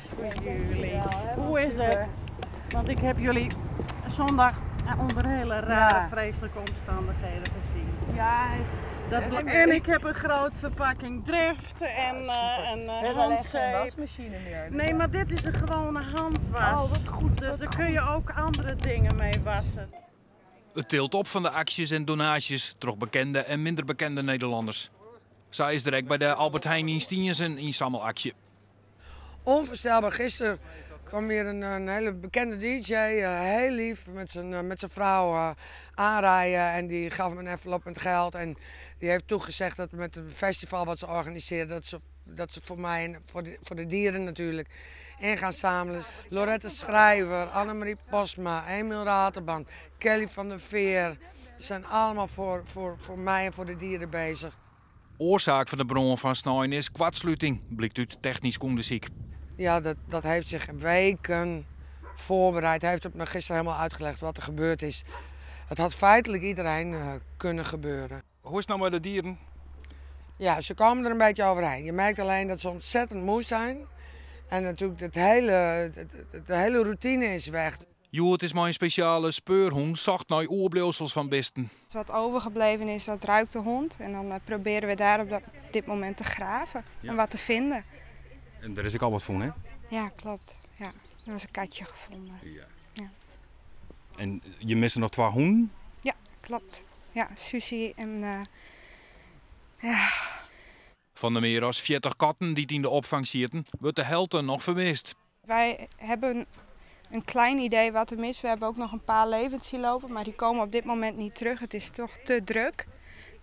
voor jullie. Hoe is het? Want ik heb jullie zondag onder hele rare, vreselijke omstandigheden gezien. Ja, En ik heb een grote verpakking Drift en een handzeep. geen wasmachine meer. Nee, maar dit is een gewone handwas. Oh, wat goed. Dus daar kun je ook andere dingen mee wassen. Het tilt op van de acties en donaties, toch bekende en minder bekende Nederlanders. Zij is direct bij de Albert Heijn in Stienjes een inzamelactie. Onvoorstelbaar, gisteren kwam weer een hele bekende DJ, heel lief, met zijn vrouw aanrijden en die gaf me een envelop met geld. En die heeft toegezegd dat met het festival wat ze organiseren, dat ze voor mij en voor de dieren natuurlijk in gaan zamelen. Lorette Schrijver, Annemarie Posma, Emiel Raterband, Kelly van der Veer, ze zijn allemaal voor mij en voor de dieren bezig. Oorzaak van de bron van snijden is kwartsluiting, blijkt uit technisch onderzoek. Ja, dat heeft zich weken voorbereid. Hij heeft het me gisteren helemaal uitgelegd wat er gebeurd is. Het had feitelijk iedereen kunnen gebeuren. Hoe is het nou met de dieren? Ja, ze komen er een beetje overheen. Je merkt alleen dat ze ontzettend moe zijn. En natuurlijk de hele routine is weg. Het is maar een speciale speurhoen, zacht naar oorblevsels van besten. Wat overgebleven is, dat ruikt de hond. En dan proberen we daar op dit moment te graven en wat te vinden. En daar is ik al wat van, hè? Ja, klopt. Ja, er was een katje gevonden. Ja. En je mist er nog 2 hoen? Ja, klopt. Ja, Susie en ja. Van de meer dan 40 katten die in de opvang zitten, wordt de helft nog vermist. Wij hebben een klein idee wat er mis. We hebben ook nog een paar levens zien lopen, maar die komen op dit moment niet terug. Het is toch te druk.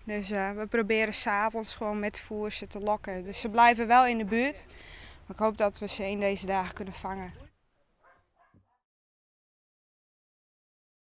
Dus we proberen 's avonds gewoon met voer ze te lokken. Dus ze blijven wel in de buurt. Maar ik hoop dat we ze in deze dagen kunnen vangen.